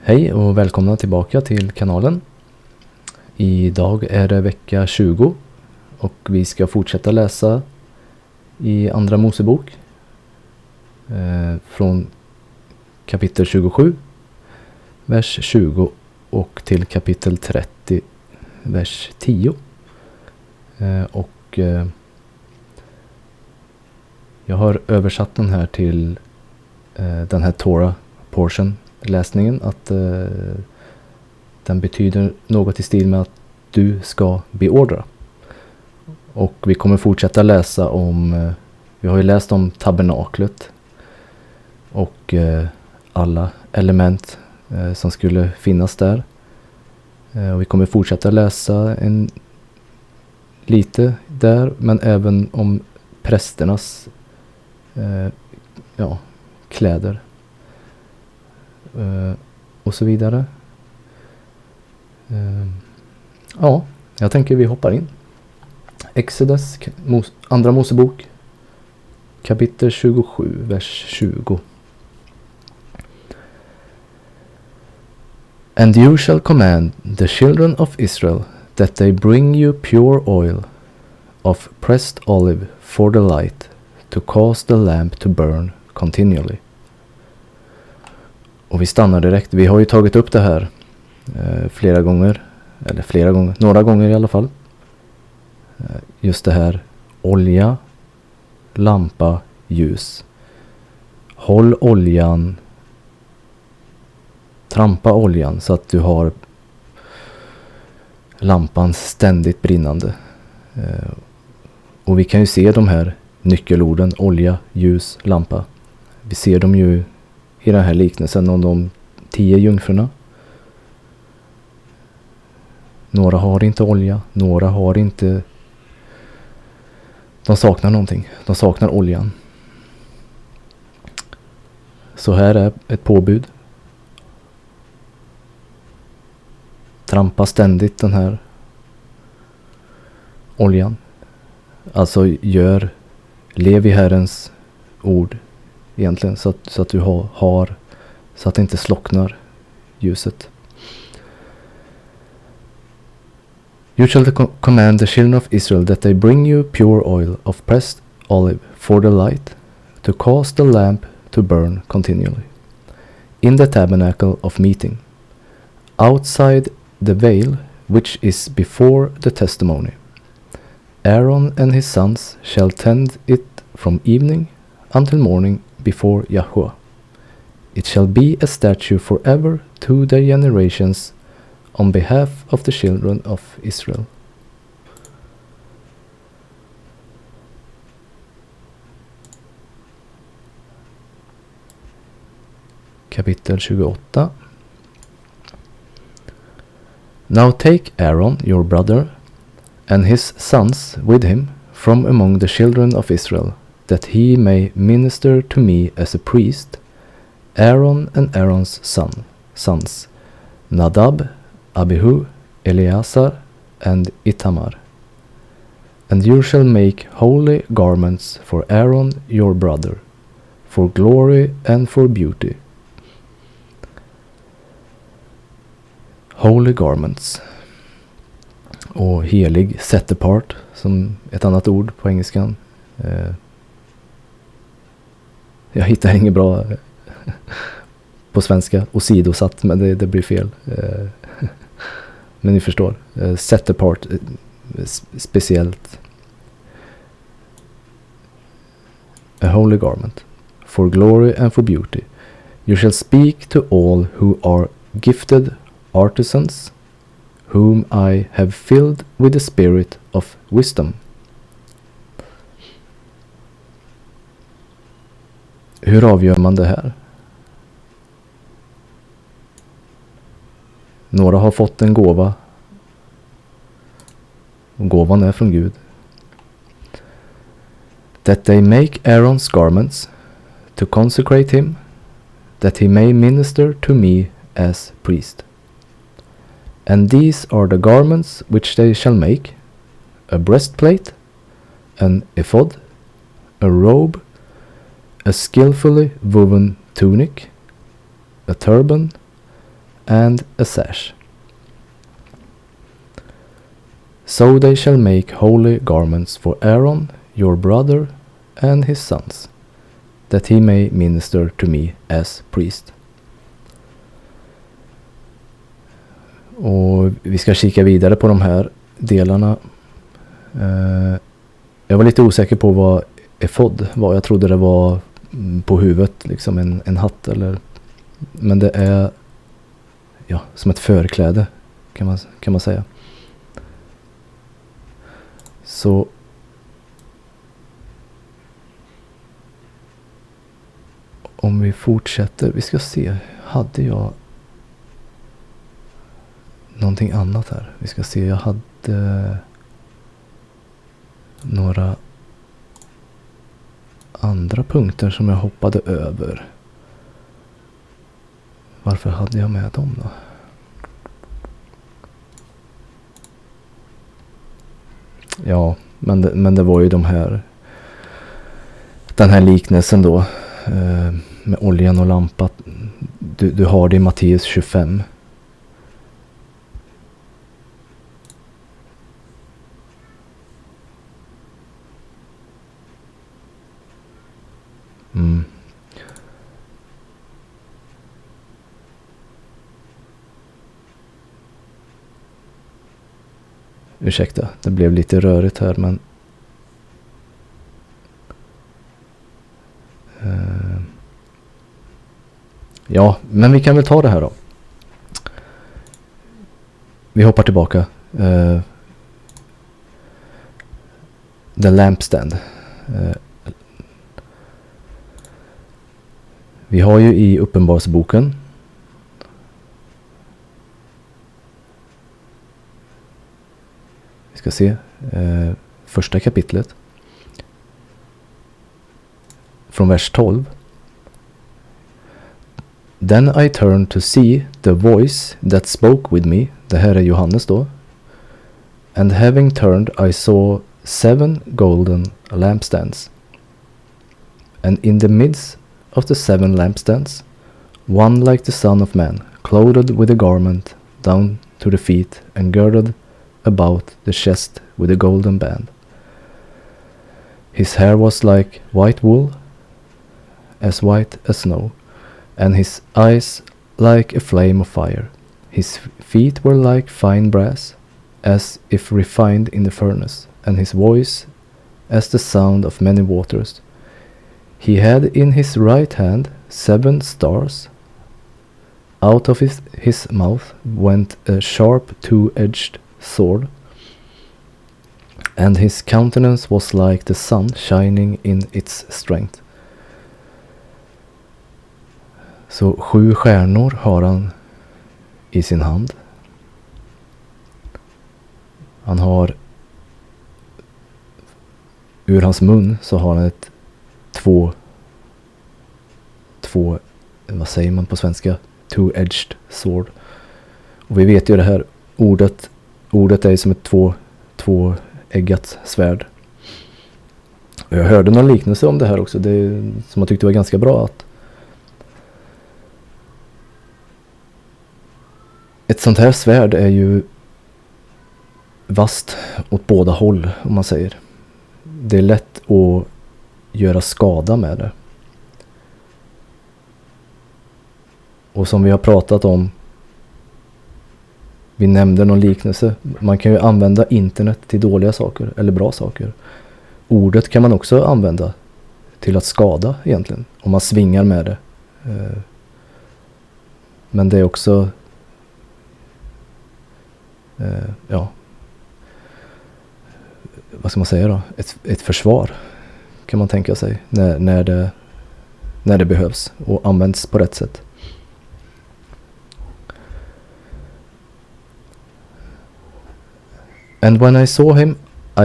Hej och välkomna tillbaka till kanalen. Idag är det vecka 20 och vi ska fortsätta läsa i Andra Mosebok från kapitel 27, vers 20 och till kapitel 30, vers 10. Jag har översatt den här till den här Torah portion läsningen, att den betyder något i stil med att du ska beordra. Och vi kommer fortsätta läsa om, vi har ju läst om tabernaklet och alla element som skulle finnas där. Och vi kommer fortsätta läsa lite där, men även om prästernas kläder och så vidare. Jag tänker vi hoppar in. Exodus, Andra Mosebok, kapitel 27, vers 20. And you shall command the children of Israel that they bring you pure oil of pressed olive for the light, to cause the lamp to burn continually. Och vi stannar direkt. Vi har ju tagit upp det här några gånger i alla fall. Just det här olja, lampa, ljus. Håll oljan, trampa oljan så att du har lampan ständigt brinnande. Och vi kan ju se de här nyckelorden olja, ljus, lampa. Vi ser dem ju i den här liknelsen om de 10 jungfrurna. Några har inte olja, några har inte. De saknar någonting. De saknar oljan. Så här är ett påbud. Trampa ständigt den här oljan. Alltså lev i Herrens ord egentligen, så att du har så att det inte slocknar ljuset. You shall command the children of Israel that they bring you pure oil of pressed olive for the light, to cause the lamp to burn continually, in the tabernacle of meeting, outside the veil which is before the testimony. Aaron and his sons shall tend it from evening until morning before Yahweh. It shall be a statute forever to their generations on behalf of the children of Israel. Kapitel 28. Now take Aaron your brother and his sons with him from among the children of Israel, that he may minister to me as a priest, Aaron and Aaron's sons, Nadab, Abihu, Eleazar, and Itamar. And you shall make holy garments for Aaron your brother, for glory and for beauty. Holy garments. Och helig, set apart, som ett annat ord på engelskan. Jag hittar inget bra på svenska. Åsidosatt, men det blir fel. Men ni förstår. Set apart, speciellt. A holy garment, for glory and for beauty. You shall speak to all who are gifted artisans, whom I have filled with the spirit of wisdom. Hur avgör man det här? Några har fått en gåva. Och gåvan är från Gud. That they make Aaron's garments, to consecrate him, that he may minister to me as priest. And these are the garments which they shall make: a breastplate, an ephod, a robe, a skillfully woven tunic, a turban, and a sash. So they shall make holy garments for Aaron, your brother, and his sons, that he may minister to me as priest. Och vi ska kika vidare på de här delarna. Jag var lite osäker på vad efod var. Jag trodde det var på huvudet, liksom en hatt eller... Men det är som ett förkläde kan man säga. Så om vi fortsätter, vi ska se, hade jag någonting annat här? Vi ska se, jag hade några andra punkter som jag hoppade över. Varför hade jag med dem då? Ja, men det var ju den här liknelsen då med oljan och lampan. Du har det i Matteus 25. Ursäkta, det blev lite rörigt här, men men vi kan väl ta det här då. Vi hoppar tillbaka. The lampstand. Vi har ju i Uppenbarelseboken vi ska se första kapitlet från vers 12. Then I turned to see the voice that spoke with me. Det här är Johannes då. And having turned I saw 7 golden lampstands. And in the midst of the 7 lampstands, one like the Son of Man, clothed with a garment down to the feet and girded about the chest with a golden band. His hair was like white wool, as white as snow, and his eyes like a flame of fire. His feet were like fine brass, as if refined in the furnace, and his voice as the sound of many waters. He had in his right hand 7 stars. Out of his mouth went a sharp 2-edged sword, and his countenance was like the sun shining in its strength. Så 7 stjärnor har han i sin hand. Han har ur hans mun så har han ett två vad säger man på svenska? 2-edged sword. Och vi vet ju det här ordet är som ett tvåeggat svärd. Och jag hörde någon liknelse om det här också, det som jag tyckte var ganska bra, att ett sånt här svärd är ju vasst åt båda håll, om man säger. Det är lätt att göra skada med det. Och som vi har pratat om, vi nämnde någon liknelse, man kan ju använda internet till dåliga saker eller bra saker. Ordet kan man också använda till att skada egentligen, om man svingar med det. Men det är också vad ska man säga då? Ett försvar kan man tänka sig när det behövs och används på rätt sätt. And when I saw him,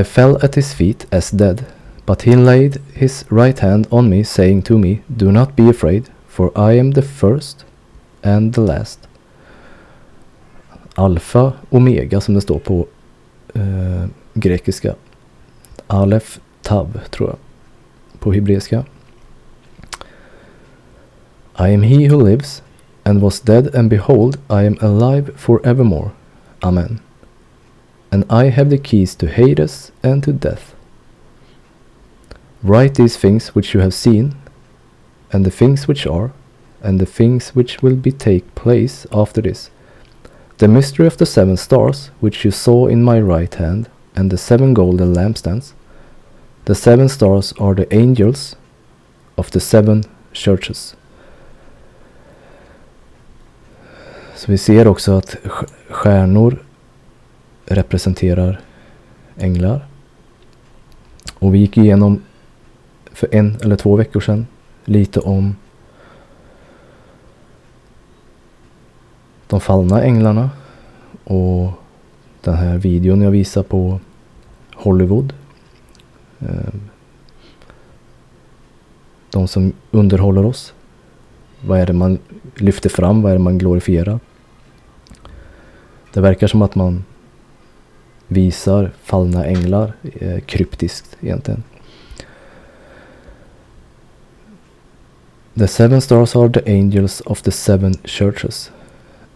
I fell at his feet as dead. But he laid his right hand on me, saying to me, do not be afraid, for I am the first and the last. Alfa omega som det står på grekiska. Alef tav tror jag på hebreiska. I am he who lives and was dead, and behold, I am alive forevermore. Amen. And I have the keys to Hades and to death. Write these things which you have seen, and the things which are, and the things which will be take place after this. The mystery of the 7 stars, which you saw in my right hand, and the 7 golden lampstands. The 7 stars are the angels of the 7 churches. Så vi ser också att stjärnor representerar änglar. Och vi gick igenom för 1 eller 2 veckor sedan lite om de fallna änglarna och den här videon jag visar på Hollywood. De som underhåller oss. Vad är det man lyfter fram? Vad är det man glorifierar? Det verkar som att man visar fallna änglar kryptiskt egentligen. The 7 stars are the angels of the 7 churches,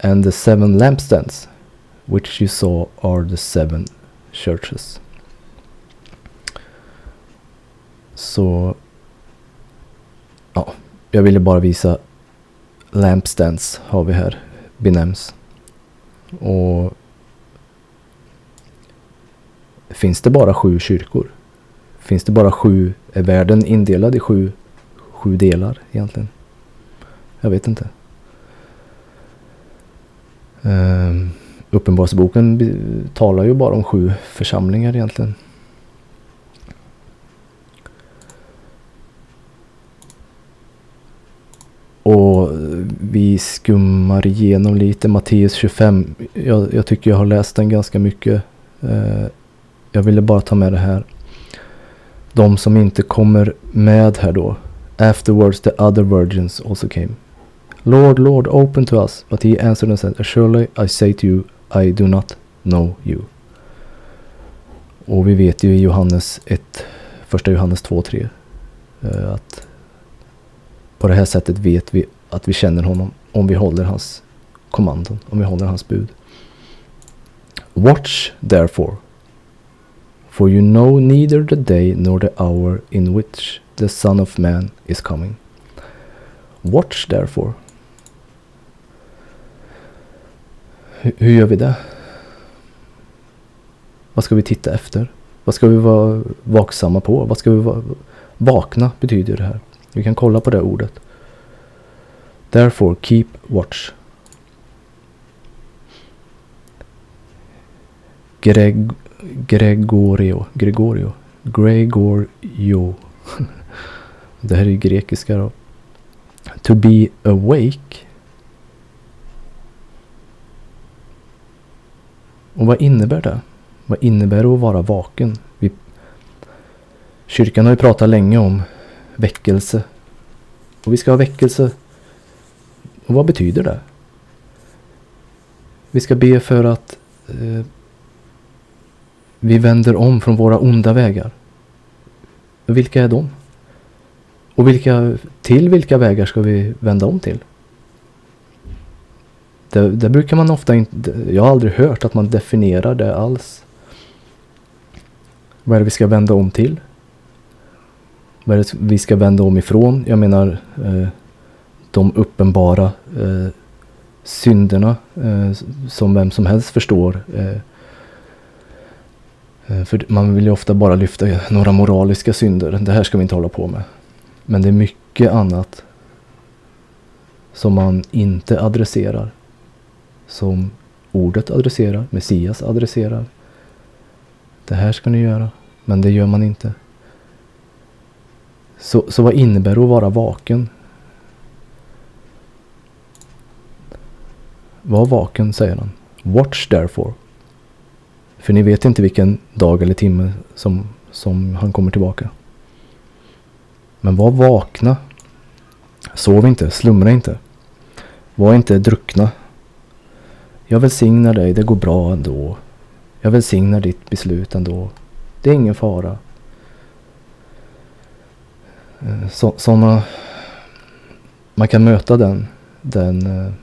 and the 7 lampstands which you saw are the 7 churches. Så ja, jag ville bara visa lampstands har vi här benämns. Och finns det bara 7 kyrkor? Finns det bara 7, är världen indelad i 7 delar egentligen? Jag vet inte. Uppenbarelseboken talar ju bara om 7 församlingar egentligen. Och vi skummar igenom lite Matteus 25. Jag tycker jag har läst den ganska mycket. Jag ville bara ta med det här. De som inte kommer med här då. Afterwards the other virgins also came. Lord, Lord, open to us. But he answered and said, surely I say to you, I do not know you. Och vi vet ju i Johannes 1, 1 Johannes 2:3 att på det här sättet vet vi att vi känner honom om vi håller hans kommandon, om vi håller hans bud. Watch therefore, for you know neither the day nor the hour in which the Son of Man is coming. Watch therefore. Hur gör vi det? Vad ska vi titta efter? Vad ska vi vara vaksamma på? Vad ska vi vara... Vakna betyder det här. Vi kan kolla på det ordet. Therefore keep watch. Gregorio. Det här är grekiska då. To be awake. Och vad innebär det? Vad innebär det att vara vaken? Kyrkan har ju pratat länge om väckelse. Och vi ska ha väckelse. Och vad betyder det? Vi ska be för att vi vänder om från våra onda vägar. Och vilka är de? Och vilka vägar ska vi vända om till? Det brukar man ofta inte... Jag har aldrig hört att man definierar det alls. Vad är det vi ska vända om till? Vad är det vi ska vända om ifrån? Jag menar de uppenbara synderna som vem som helst förstår. För man vill ju ofta bara lyfta några moraliska synder. Det här ska vi inte hålla på med. Men det är mycket annat som man inte adresserar. Som ordet adresserar, Messias adresserar. Det här ska ni göra, men det gör man inte. Så vad innebär det att vara vaken? Var vaken, säger han. Watch therefore. För ni vet inte vilken dag eller timme som han kommer tillbaka. Men var vakna. Sov inte, slumra inte. Var inte druckna. Jag välsignar dig, det går bra ändå. Jag välsignar ditt beslut ändå. Det är ingen fara. Man kan möta den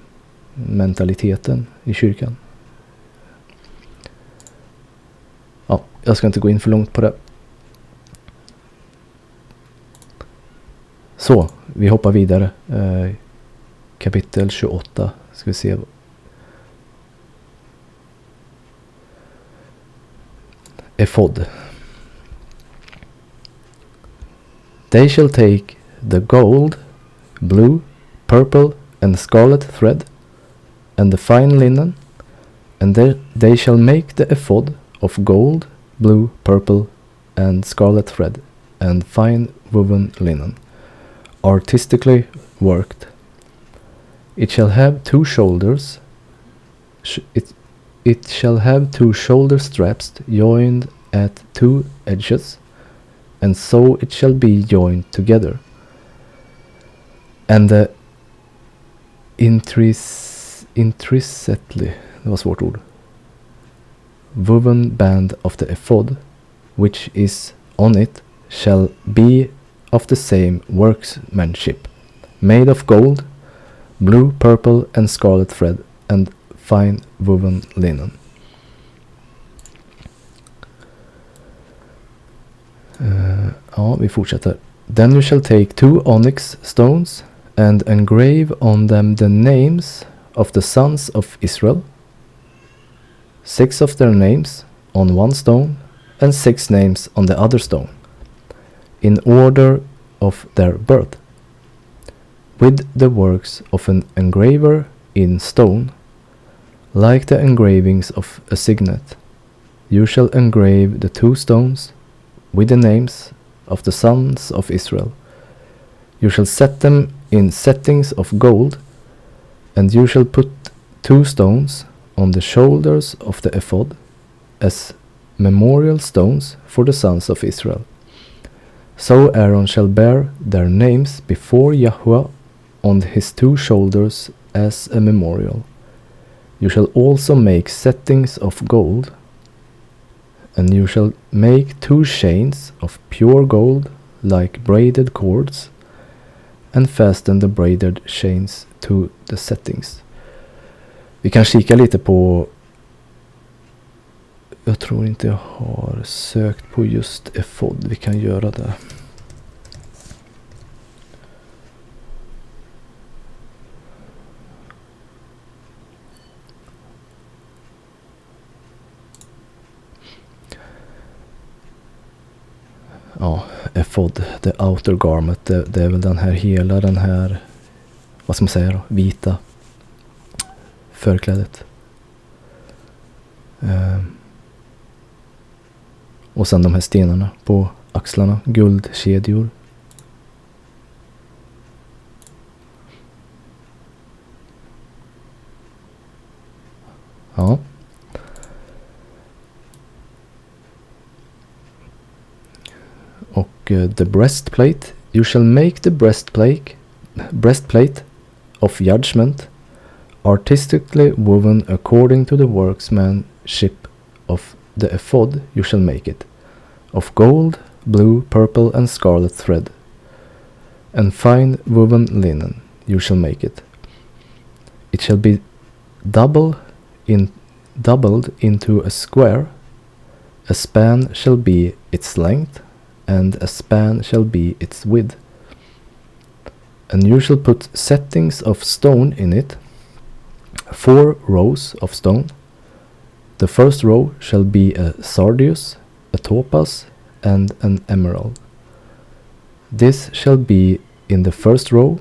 mentaliteten i kyrkan. Ja, jag ska inte gå in för långt på det. Så, vi hoppar vidare. Kapitel 28. Ska vi se. Efod. They shall take the gold, blue, purple and scarlet thread and the fine linen, and they shall make the ephod of gold, blue, purple and scarlet thread and fine woven linen, artistically worked. It shall have 2 shoulders. It shall have 2 shoulder straps joined at 2 edges, and so it shall be joined together. And the intricately, det var svårt ord, woven band of the ephod, which is on it, shall be of the same workmanship, made of gold, blue, purple and scarlet thread and fine woven linen. Ja, vi fortsätter. Then you shall take 2 onyx stones and engrave on them the names of the sons of Israel, 6 of their names on one stone and 6 names on the other stone, in order of their birth, with the works of an engraver in stone, like the engravings of a signet. You shall engrave the 2 stones with the names of the sons of Israel. You shall set them in settings of gold, and you shall put 2 stones on the shoulders of the ephod as memorial stones for the sons of Israel. So Aaron shall bear their names before Yahweh on his 2 shoulders as a memorial. You shall also make settings of gold, and you shall make 2 chains of pure gold like braided cords, and fasten the braided chains to the settings. Vi kan kika lite på, jag tror inte jag har sökt på just efod, vi kan göra det. Ja, efod, the outer garment, det är väl den här hela den här, vad ska man säga då, vita förklädet. Och sen de här stenarna på axlarna, guldkedjor. Ja. Och the breastplate, you shall make the breastplate of judgment, artistically woven according to the workmanship of the ephod. You shall make it of gold, blue, purple and scarlet thread, and fine woven linen. You shall make it. It shall be doubled into a square. A span shall be its length, and a span shall be its width. And you shall put settings of stone in it, 4 rows of stone. The first row shall be a sardius, a topaz, and an emerald. This shall be in the first row.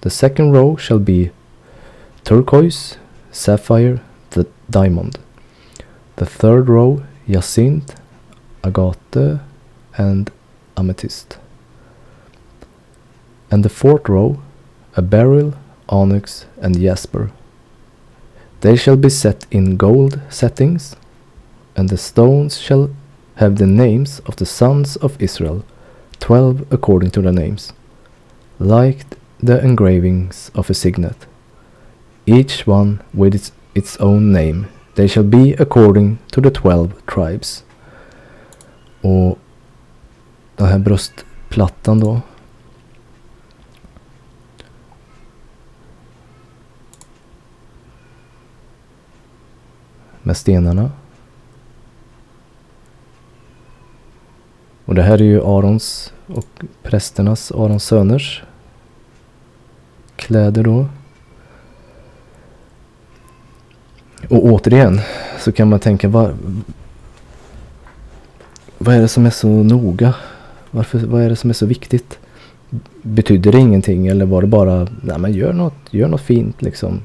The second row shall be turquoise, sapphire, the diamond. The third row, jacinth, agate, and amethyst. And the fourth row, a beryl, onyx, and jasper. They shall be set in gold settings, and the stones shall have the names of the sons of Israel, 12 according to their names, like the engravings of a signet, each one with its own name. They shall be according to the 12 tribes. Och den här bröstplattan då, med stenarna. Och det här är ju Arons och prästernas, Arons söners kläder då. Och återigen så kan man tänka, vad är det som är så noga? Vad är det som är så viktigt? Betyder det ingenting eller var det bara, nej men gör något fint liksom?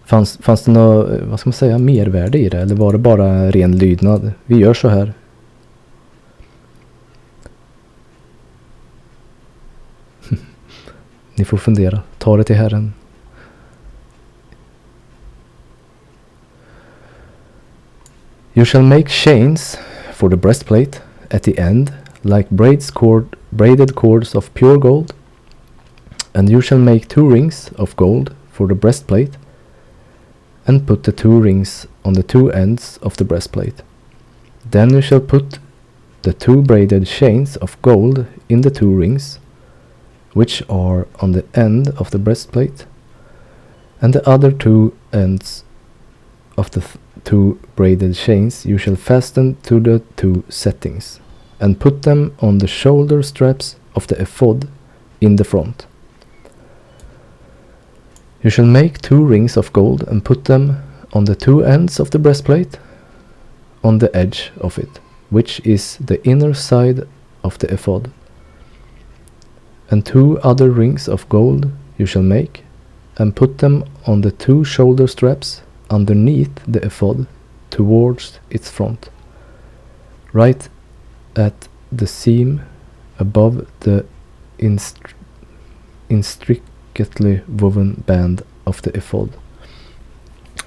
Fanns det något, vad ska man säga, mervärde i det? Eller var det bara ren lydnad? Vi gör så här. Ni får fundera. Ta det till Herren. You shall make chains for the breastplate at the end, like braided cords of pure gold. And you shall make 2 rings of gold for the breastplate, and put the 2 rings on the 2 ends of the breastplate. Then you shall put the 2 braided chains of gold in the 2 rings, which are on the end of the breastplate, and the other 2 ends of the 2 braided chains you shall fasten to the 2 settings, and put them on the shoulder straps of the ephod in the front. You shall make 2 rings of gold and put them on the 2 ends of the breastplate, on the edge of it, which is the inner side of the ephod. And 2 other rings of gold you shall make, and put them on the 2 shoulder straps underneath the ephod towards its front, right at the seam above the intricately woven band of the ephod.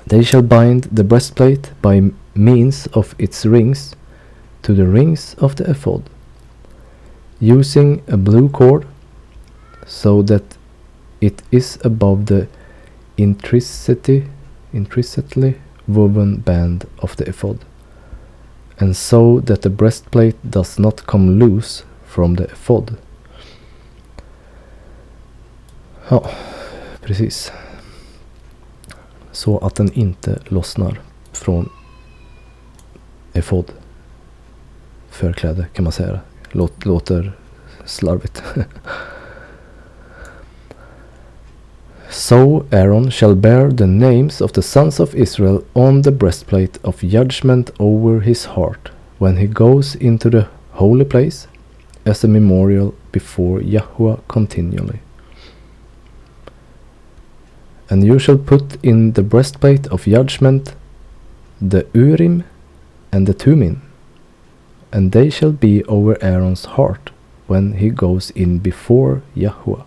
They shall bind the breastplate by means of its rings to the rings of the ephod, using a blue cord, so that it is above the intricately woven band of the ephod, and so that the breastplate does not come loose from the ephod. Ja, precis. Så att den inte lossnar från ephod. Förkläde kan man säga. Låter slarvigt. So Aaron shall bear the names of the sons of Israel on the breastplate of judgment over his heart when he goes into the holy place as a memorial before Yahweh continually. And you shall put in the breastplate of judgment the Urim and the Thummim, and they shall be over Aaron's heart when he goes in before Yahweh.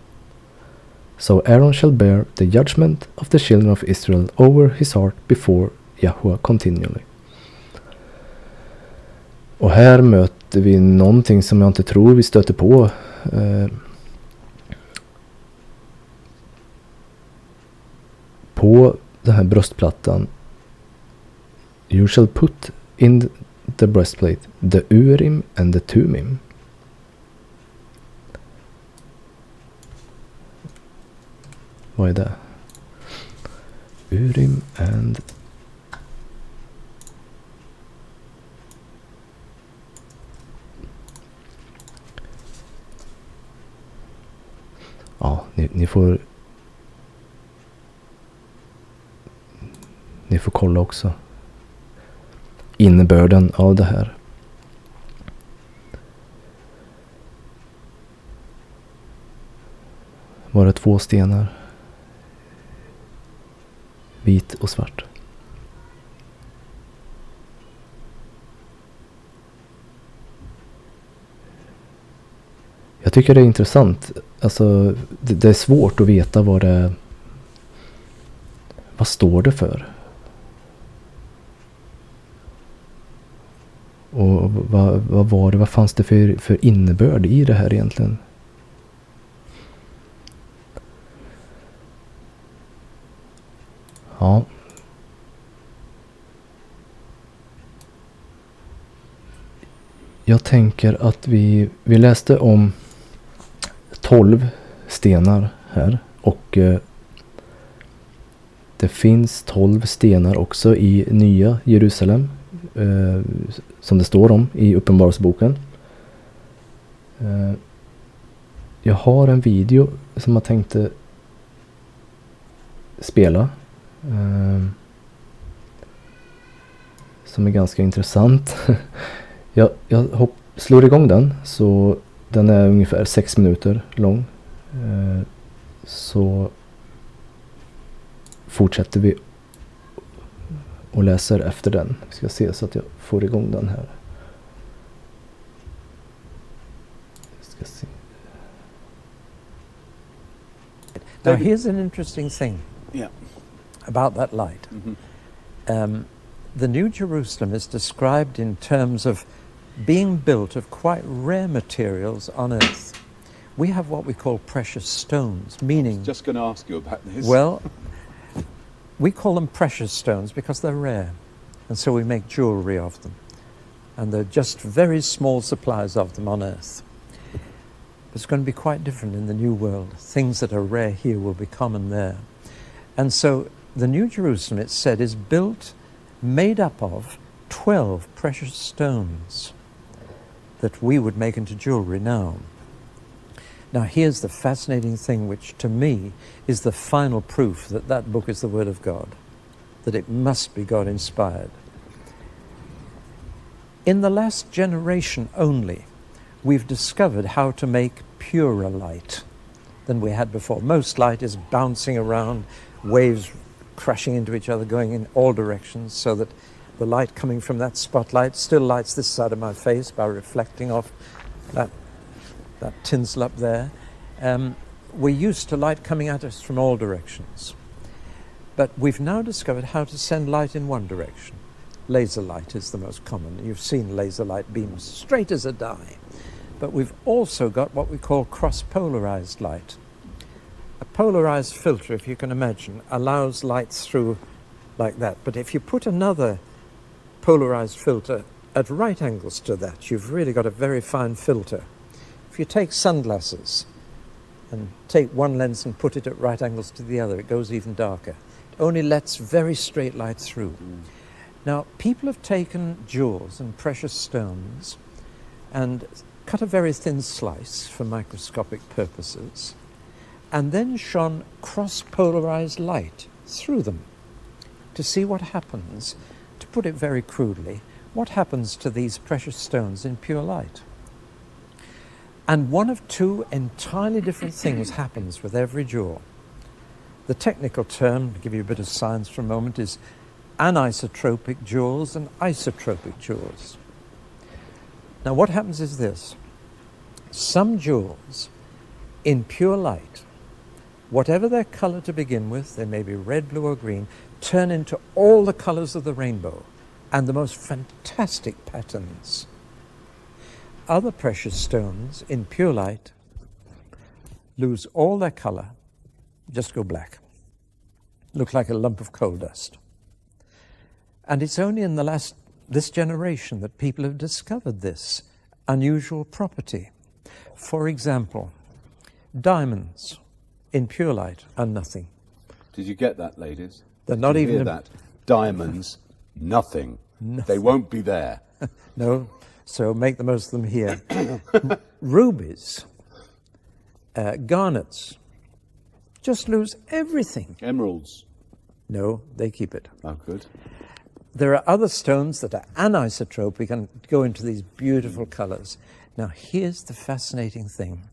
So Aaron shall bear the judgment of the children of Israel over his heart before Yahweh continually. Och här möter vi någonting som jag inte tror vi stöter på på den här bröstplattan. You shall put in the breastplate the Urim and the Thummim. Vad är det? Urim and... Ja, ni får kolla också innebörden av det här. Var det 2 stenar? Vit och svart. Jag tycker det är intressant. Alltså, det är svårt att veta vad står det för? Och vad fanns det för innebörd i det här egentligen? Ja. Jag tänker att vi läste om 12 stenar här och Det finns 12 stenar också i nya Jerusalem. Som det står om i Uppenbarelseboken. Jag har en video som jag tänkte spela. Som är ganska intressant. jag slår igång den, så den är ungefär 6 minuter lång. Så fortsätter vi och läser efter den. Vi ska se så att jag får igång den här. Vi ska se. Now here's an interesting thing about that light. The New Jerusalem is described in terms of being built of quite rare materials on earth. We have what we call precious stones, meaning... I was just going to ask you about this. Well, we call them precious stones because they're rare, and so we make jewelry of them. And they're just very small supplies of them on earth. It's going to be quite different in the new world. Things that are rare here will be common there. And so the New Jerusalem, it's said, is built, made up of 12 precious stones that we would make into jewelry now. Now here's the fascinating thing, which to me is the final proof that that book is the Word of God, that it must be God inspired. In the last generation only, we've discovered how to make purer light than we had before. Most light is bouncing around, waves crashing into each other, going in all directions, so that the light coming from that spotlight still lights this side of my face by reflecting off that tinsel up there. We're used to light coming at us from all directions. But we've now discovered how to send light in one direction. Laser light is the most common. You've seen laser light beams straight as a die. But we've also got what we call cross-polarized light. A polarized filter, if you can imagine, allows light through like that. But if you put another polarized filter at right angles to that, you've really got a very fine filter. If you take sunglasses and take one lens and put it at right angles to the other, it goes even darker. It only lets very straight light through. Now, people have taken jewels and precious stones and cut a very thin slice for microscopic purposes, and then shone cross-polarized light through them to see what happens, to put it very crudely, what happens to these precious stones in pure light. And one of two entirely different things happens with every jewel. The technical term, to give you a bit of science for a moment, is anisotropic jewels and isotropic jewels. Now what happens is this. Some jewels in pure light, whatever their color to begin with, they may be red, blue or green, turn into all the colors of the rainbow and the most fantastic patterns. Other precious stones in pure light lose all their color, just go black, look like a lump of coal dust. And it's only in this generation that people have discovered this unusual property. For example, diamonds in pure light are nothing. Did you get that, ladies? They're not Did you even hear that. Diamonds, nothing. They won't be there. No, so make the most of them here. Rubies, garnets, just lose everything. Emeralds. No, they keep it. Oh, good. There are other stones that are anisotropic and go into these beautiful colors. Now, here's the fascinating thing.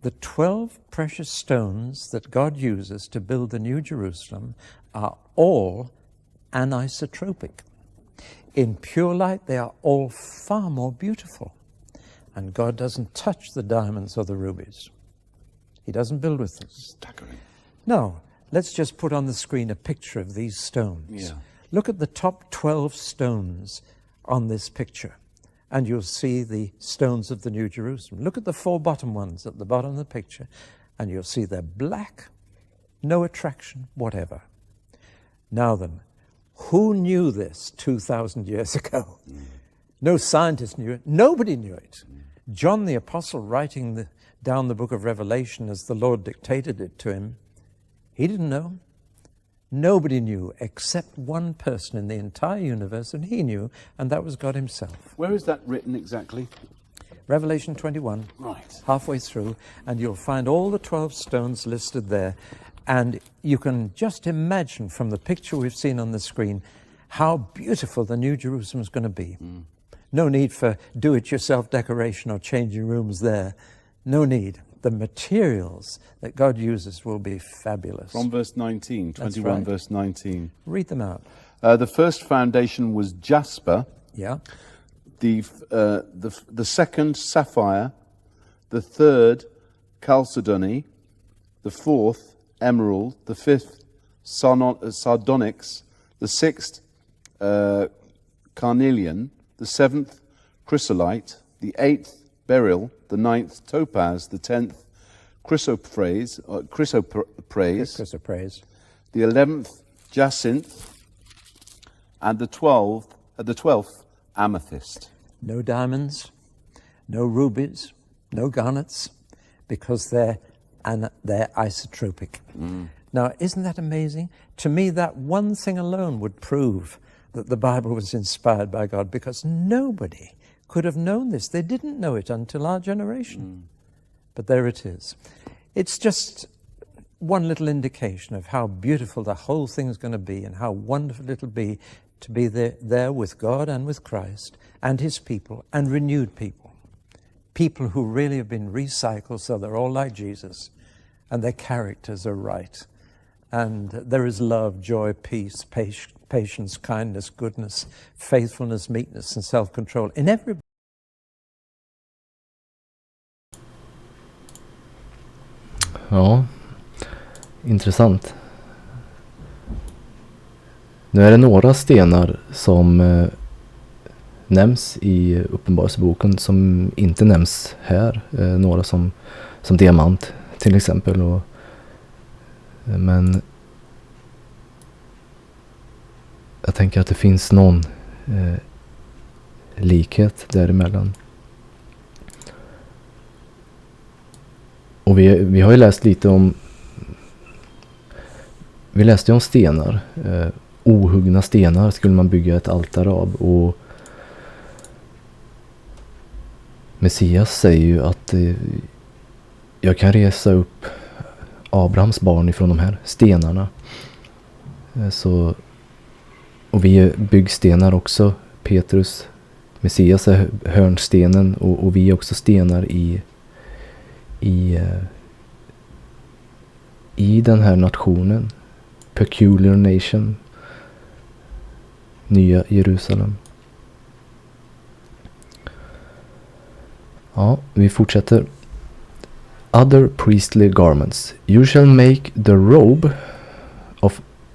The 12 precious stones that God uses to build the New Jerusalem are all anisotropic. In pure light, they are all far more beautiful. And God doesn't touch the diamonds or the rubies. He doesn't build with them. Staggering. No, let's just put on the screen a picture of these stones. Yeah. Look at the top 12 stones on this picture, and you'll see the stones of the New Jerusalem. Look at the 4 bottom ones at the bottom of the picture, and you'll see they're black, no attraction, whatever. Now then, who knew this 2,000 years ago? No scientist knew it. Nobody knew it. John the Apostle, writing down the book of Revelation as the Lord dictated it to him, he didn't know. Nobody knew except one person in the entire universe, and he knew, and that was God himself. Where is that written exactly? Revelation 21, Right. halfway through, and you'll find all the 12 stones listed there. And you can just imagine from the picture we've seen on the screen how beautiful the New Jerusalem is going to be. No need for do-it-yourself decoration or changing rooms there. No need. The materials that God uses will be fabulous. From verse 19, 21 right. verse 19. Read them out. The first foundation was jasper, Yeah. the second sapphire, the third chalcedony, the fourth emerald, the fifth sardonyx, the sixth carnelian, the seventh chrysolite, the eighth beryl, the ninth topaz, the 10th chrysoprase, the 11th jacinth, and the 12th amethyst. No diamonds, no rubies, no garnets, because they're isotropic. Now, isn't that amazing? To me, that one thing alone would prove that the Bible was inspired by God, because nobody could have known this. They didn't know it until our generation. But there it is. It's just one little indication of how beautiful the whole thing's going to be, and how wonderful it'll be to be there with God and with Christ and his people, and renewed people. People who really have been recycled, so they're all like Jesus, and their characters are right. And there is love, joy, peace, patience, kindness, goodness, faithfulness, meekness, and self-control in every. Ja, intressant. Nu är det några stenar som nämns i Uppenbarelseboken som inte nämns här. Några som diamant till exempel. Men jag tänker att det finns någon likhet däremellan. Och vi har ju läst lite om... Vi läste ju om stenar. Ohuggna stenar skulle man bygga ett altare av. Och Messias säger ju att jag kan resa upp Abrahams barn ifrån de här stenarna. Och vi är byggstenar också. Petrus, Messias är hörnstenen, och vi är också stenar i den här nationen. Peculiar nation. Nya Jerusalem. Ja, vi fortsätter. Other priestly garments. You shall make the robe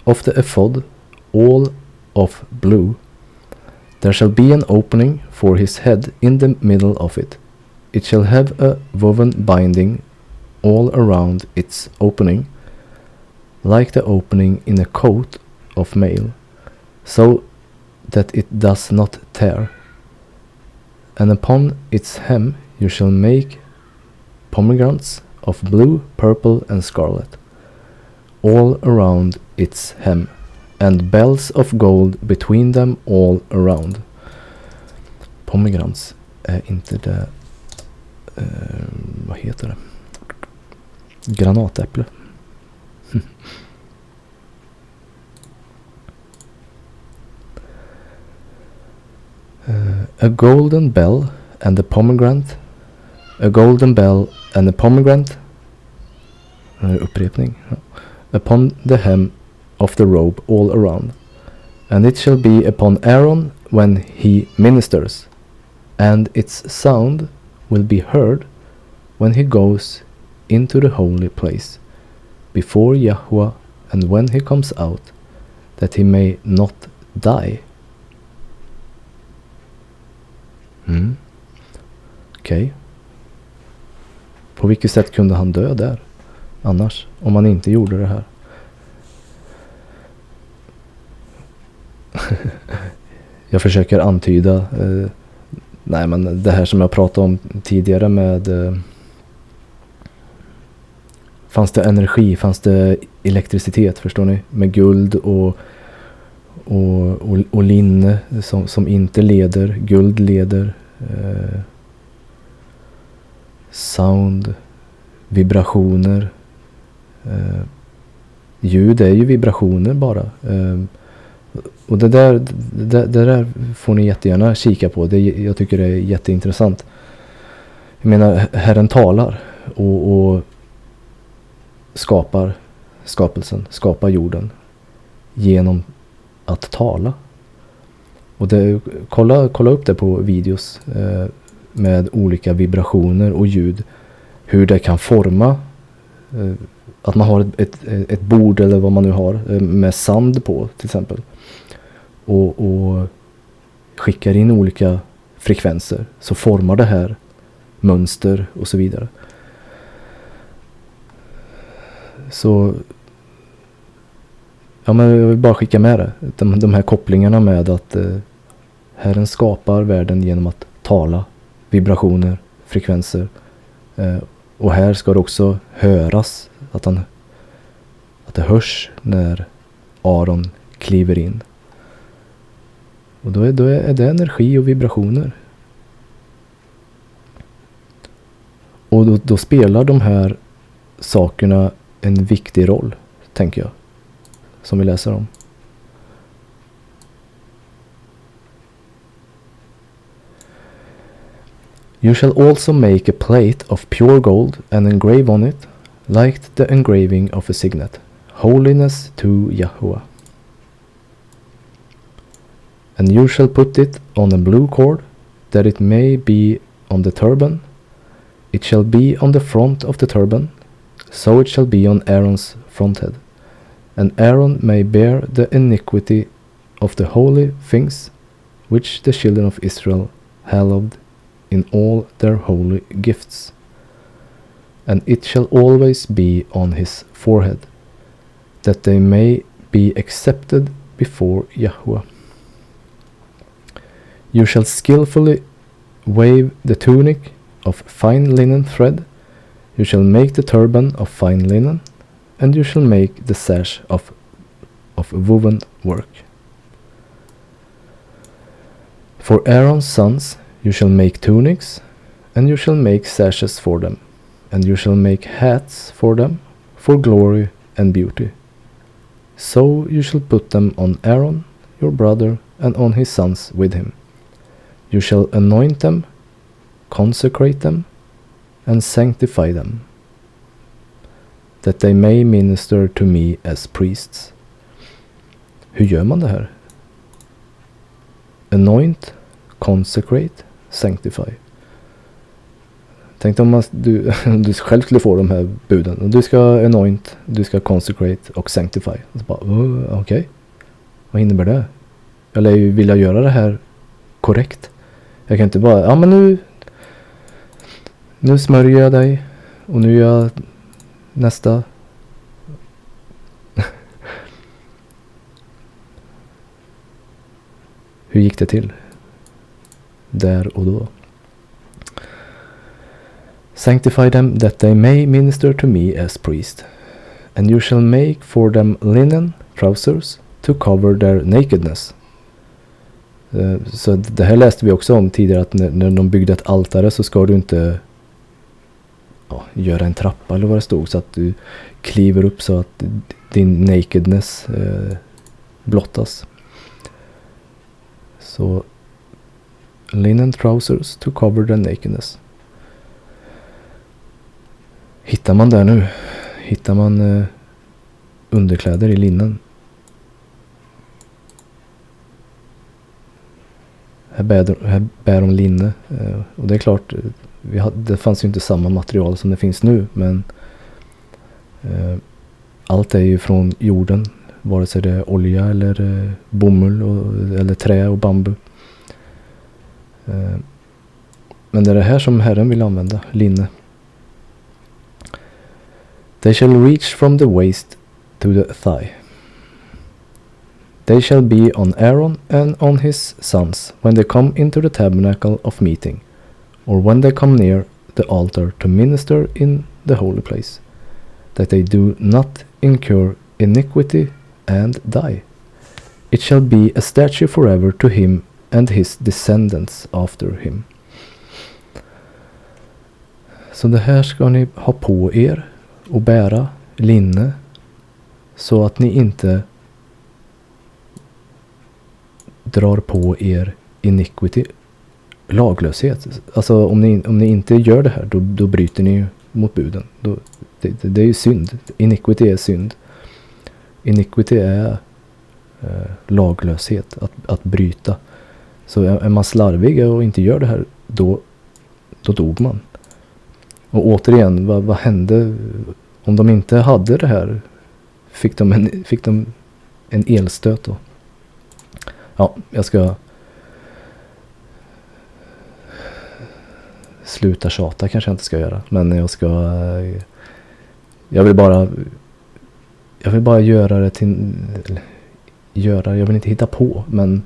of the ephod all of blue. There shall be an opening for his head in the middle of it. It shall have a woven binding all around its opening, like the opening in a coat of mail, so that it does not tear. And upon its hem you shall make pomegranates of blue, purple, and scarlet, all around its hem, and bells of gold between them all around. Pomegranates är inte det... vad heter det? Granatäpple. A golden bell and the pomegranate. A golden bell and the pomegranate. Upprepning. Upon the hem of the robe all around. And it shall be upon Aron when he ministers. And its sound will be heard when he goes into the holy place before Yahweh, and when he comes out, that he may not die. Okej. På vilket sätt kunde han dö där annars, om han inte gjorde det här? Jag försöker antyda nej, men det här som jag pratade om tidigare med fanns det energi, fanns det elektricitet, förstår ni? Med guld och linne som inte leder. Guld leder. Sound. Vibrationer. Ljud är ju vibrationer bara. Och det där får ni jättegärna kika på. Jag tycker det är jätteintressant. Jag menar, Herren talar och skapar skapelsen, skapar jorden genom att tala. Och kolla upp det på videos med olika vibrationer och ljud. Hur det kan forma att man har ett bord eller vad man nu har med sand på till exempel. Och skickar in olika frekvenser så formar det här mönster och så vidare. Så ja, men jag vill bara skicka med det. De här kopplingarna med att Herren skapar världen genom att tala, vibrationer, frekvenser. Och här ska det också höras att det hörs när Aron kliver in. Och då är det energi och vibrationer. Och då spelar de här sakerna en viktig roll, tänker jag. Som vi läser om. You shall also make a plate of pure gold and engrave on it, like the engraving of a signet, holiness to Yahuwah. And you shall put it on a blue cord, that it may be on the turban. It shall be on the front of the turban, so it shall be on Aaron's front head. And Aaron may bear the iniquity of the holy things, which the children of Israel hallowed in all their holy gifts. And it shall always be on his forehead, that they may be accepted before Yahuwah. You shall skillfully wave the tunic of fine linen thread. You shall make the turban of fine linen, and you shall make the sash of woven work. For Aaron's sons you shall make tunics, and you shall make sashes for them, and you shall make hats for them, for glory and beauty. So you shall put them on Aaron, your brother, and on his sons with him. You shall anoint them, consecrate them, and sanctify them, that they may minister to me as priests. Hur gör man det här? Anoint, consecrate, sanctify. Tänk om du själv skulle få de här buden. Du ska anoint, du ska consecrate och sanctify. Och så bara, okej. Vad innebär det? Jag lär ju vilja göra det här korrekt. Jag kan inte bara, men nu smörjer jag dig och nu gör jag nästa. Hur gick det till? Där och då. Sanctify them that they may minister to me as priest. And you shall make for them linen trousers to cover their nakedness. Så det här läste vi också om tidigare, att när de byggde ett altare så ska du inte göra en trappa eller vad det stod, så att du kliver upp så att din nakedness blottas. Så linen trousers to cover the nakedness. Hittar man där nu? Hittar man underkläder i linnen? Här bär de linne. Och det är klart, det fanns ju inte samma material som det finns nu. Men allt är ju från jorden. Vare sig det är olja eller bomull eller trä och bambu. Men det är det här som Herren vill använda, linne. They shall reach from the waist to the thigh. They shall be on Aaron and on his sons when they come into the tabernacle of meeting, or when they come near the altar to minister in the holy place. that they do not incur iniquity and die. It shall be a statute forever to him and his descendants after him. Så det här ska ni ha på er och bära linne så att ni inte drar på er iniquity, laglöshet. Alltså om ni inte gör det här, då bryter ni ju mot buden. Det är ju synd. Iniquity är synd. Iniquity är laglöshet, att bryta. Så är man slarvig och inte gör det här, då dog man. Och återigen, vad hände om de inte hade det här? Fick de en elstöt då? Ja, jag ska sluta tjata, kanske jag inte ska göra. Men jag vill bara göra det till... jag vill inte hitta på, men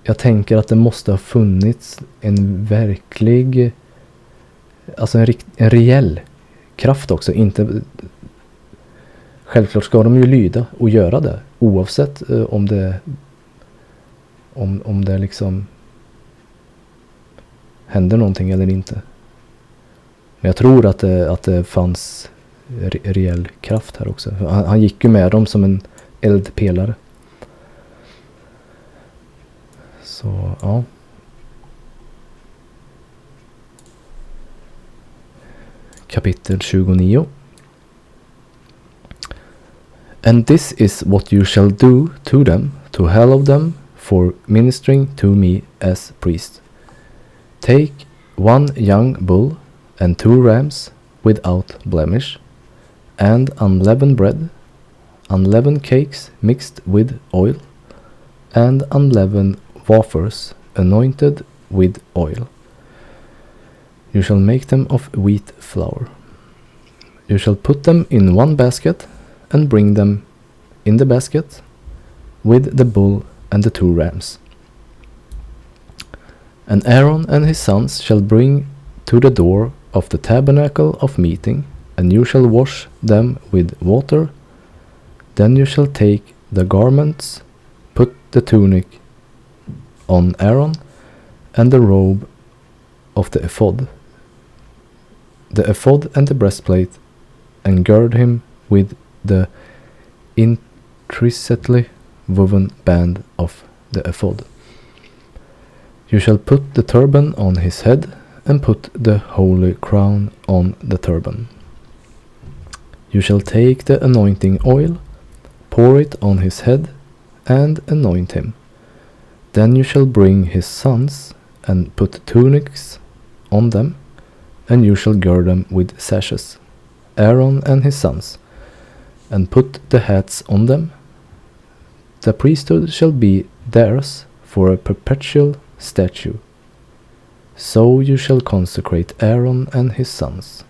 jag tänker att det måste ha funnits en verklig, alltså en reell kraft också. Inte, självklart ska de ju lyda och göra det, oavsett om det liksom händer någonting eller inte. Men jag tror att det fanns reell kraft här också. Han gick ju med dem som en eldpelare. Så, ja. Kapitel 29. And this is what you shall do to them, to hallow them for ministering to me as priest. Take 1 young bull and 2 rams without blemish, and unleavened bread, unleavened cakes mixed with oil, and unleavened wafers anointed with oil. You shall make them of wheat flour. You shall put them in 1 basket, and bring them in the basket with the bull and the 2 rams. And Aaron and his sons shall bring to the door of the tabernacle of meeting, and you shall wash them with water. Then you shall take the garments, put the tunic on Aaron, and the robe of the ephod and the breastplate, and gird him with the intricately woven band of the ephod. You shall put the turban on his head, and put the holy crown on the turban. You shall take the anointing oil, pour it on his head, and anoint him. Then you shall bring his sons, and put tunics on them, and you shall gird them with sashes, Aaron and his sons, and put the hats on them. The priesthood shall be theirs for a perpetual statute. So you shall consecrate Aaron and his sons.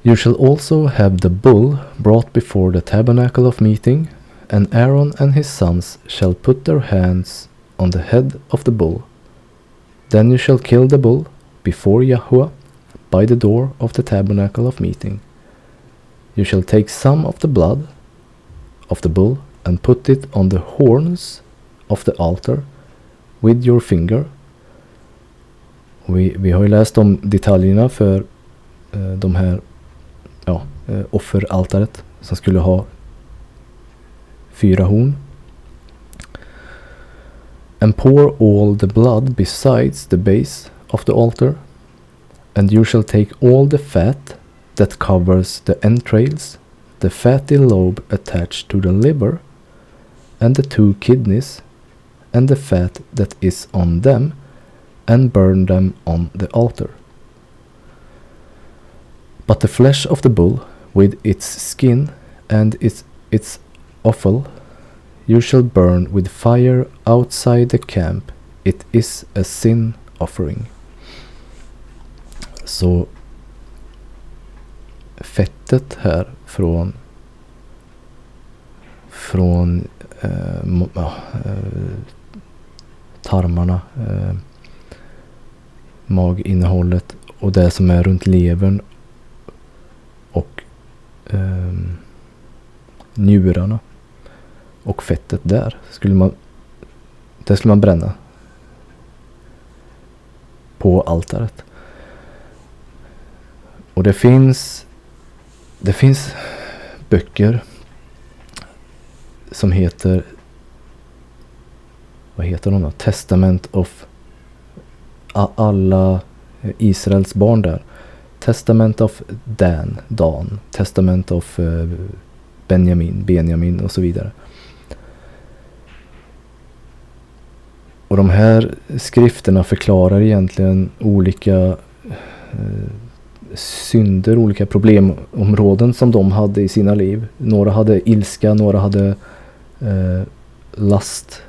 You shall also have the bull brought before the tabernacle of meeting, and Aaron and his sons shall put their hands on the head of the bull. Then you shall kill the bull before Yahuwah by the door of the tabernacle of meeting. You shall take some of the blood of the bull and put it on the horns of the altar with your finger. Vi har ju läst om detaljerna för de här offeraltaret som skulle ha 4 horn. And pour all the blood besides the base of the altar, and you shall take all the fat that covers the entrails, the fatty lobe attached to the liver, and the 2 kidneys, and the fat that is on them, and burn them on the altar. But the flesh of the bull, with its skin and its offal, you shall burn with fire outside the camp. It is a sin offering. Så fettet här från tarmarna, maginnehållet och det som är runt levern och njurarna och fettet där skulle man bränna på altaret. Och det finns böcker som heter, vad heter de då? Testament of alla Israels barn där. Testament of Dan, Testament of Benjamin och så vidare. Och de här skrifterna förklarar egentligen olika synder, olika problemområden som de hade i sina liv. Några hade ilska, några hade last,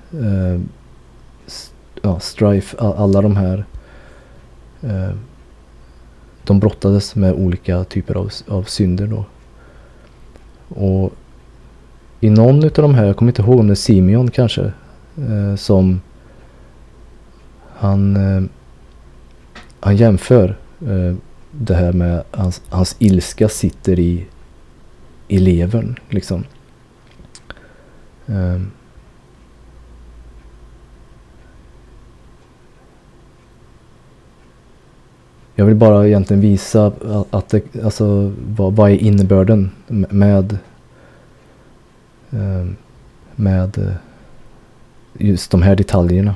strife, alla de här de brottades med olika typer av synder då. Och i någon av de här, jag kommer inte ihåg om det är Simeon kanske, som han jämför det här med hans ilska sitter i levern liksom. Jag vill bara egentligen visa att det, alltså, vad är innebörden med just de här detaljerna.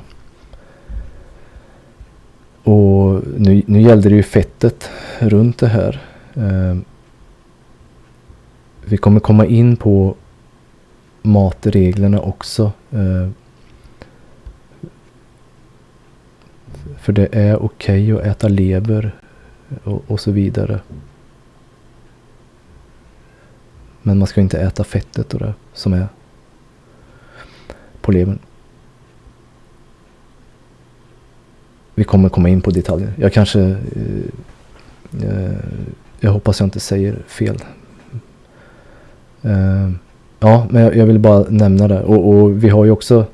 Och nu gällde det ju fettet runt det här. Vi kommer komma in på matreglerna också. För det är okej att äta lever och så vidare. Men man ska inte äta fettet och det som är på levern. Vi kommer komma in på detaljer. Jag hoppas jag inte säger fel. Ja, men jag vill bara nämna det. Och vi har ju också,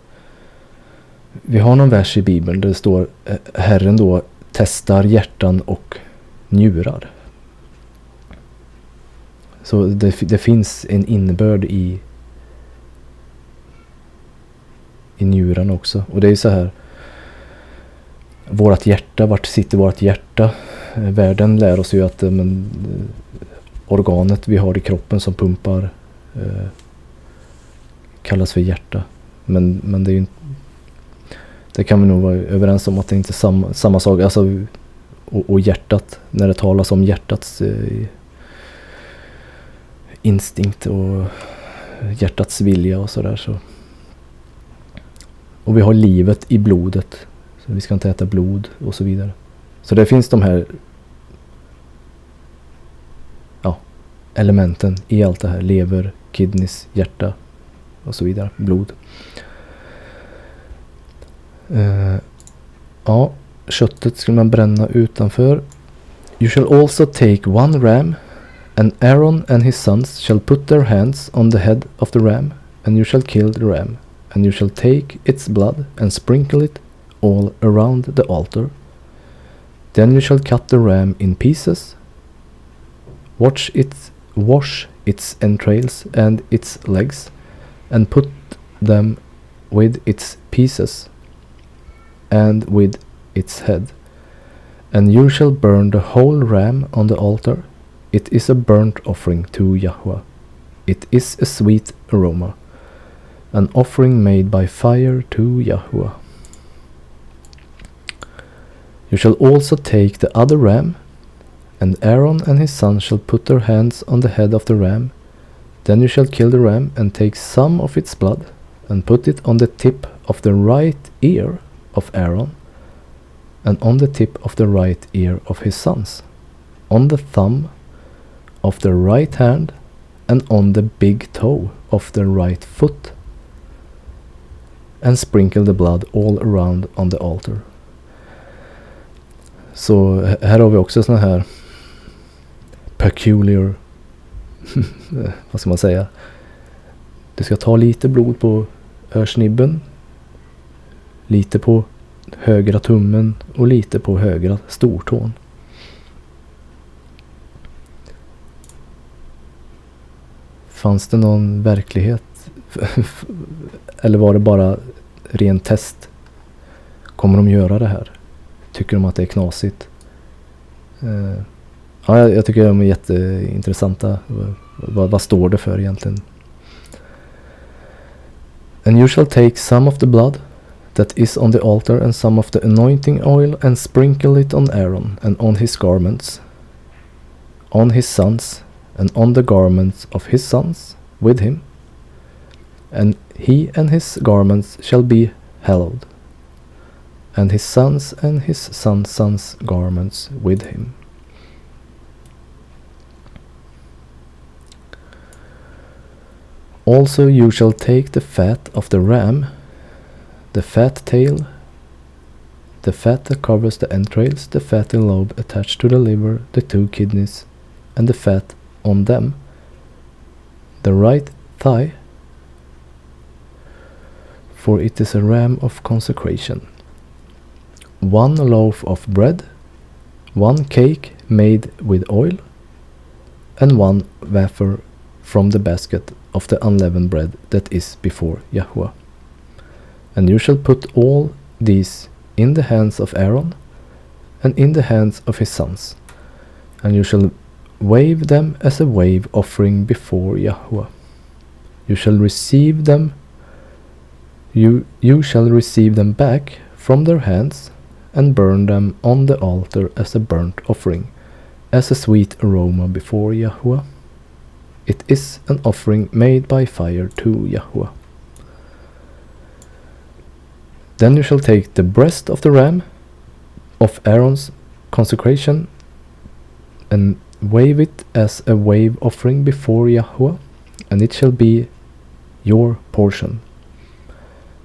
vi har någon vers i Bibeln där det står Herren då testar hjärtan och njurar. Så det finns en innebörd i njurarna också. Och det är så här, vårat hjärta, vart sitter vårt hjärta? Världen lär oss ju att organet vi har i kroppen som pumpar kallas för hjärta. Men det är ju, det kan vi nog vara överens om att det inte är samma sak. Alltså, och hjärtat, när det talas om hjärtats instinkt och hjärtats vilja och sådär. Så. Och vi har livet i blodet. Så vi ska inte äta blod och så vidare. Så det finns de här elementen i allt det här. Lever, kidneys, hjärta och så vidare. Blod. Köttet skulle man bränna utanför. You shall also take one ram, and Aaron and his sons shall put their hands on the head of the ram, and you shall kill the ram, and you shall take its blood and sprinkle it all around the altar. Then you shall cut the ram in pieces, wash its entrails and its legs, and put them with its pieces and with its head. And you shall burn the whole ram on the altar. It is a burnt offering to Yahweh. It is a sweet aroma, an offering made by fire to Yahweh. You shall also take the other ram, and Aaron and his sons shall put their hands on the head of the ram. Then you shall kill the ram and take some of its blood and put it on the tip of the right ear of Aaron, and on the tip of the right ear of his sons, on the thumb of the right hand, and on the big toe of the right foot, and sprinkle the blood all around on the altar. Så här har vi också såna här peculiar, vad ska man säga? Du ska ta lite blod på örsnibben, lite på högra tummen och lite på högra stortån. Fanns det någon verklighet? Eller var det bara ren test? Kommer de göra det här? Tycker de att det är knasigt? Ja, jag tycker de är jätteintressanta. Vad står det för egentligen? And you shall take some of the blood that is on the altar and some of the anointing oil and sprinkle it on Aaron and on his garments, on his sons and on the garments of his sons with him, and he and his garments shall be hallowed, and his sons' sons' garments with him. Also you shall take the fat of the ram, the fat tail, the fat that covers the entrails, the fatty lobe attached to the liver, the 2 kidneys, and the fat on them, the right thigh, for it is a ram of consecration. 1 loaf of bread, 1 cake made with oil, and 1 wafer from the basket of the unleavened bread that is before Yahuwah. And you shall put all these in the hands of Aaron and in the hands of his sons, and you shall wave them as a wave offering before Yahuwah. You shall receive them back from their hands and burn them on the altar as a burnt offering, as a sweet aroma before Yahuwah. It is an offering made by fire to Yahuwah. Then you shall take the breast of the ram of Aaron's consecration and wave it as a wave offering before Yahuwah, and it shall be your portion.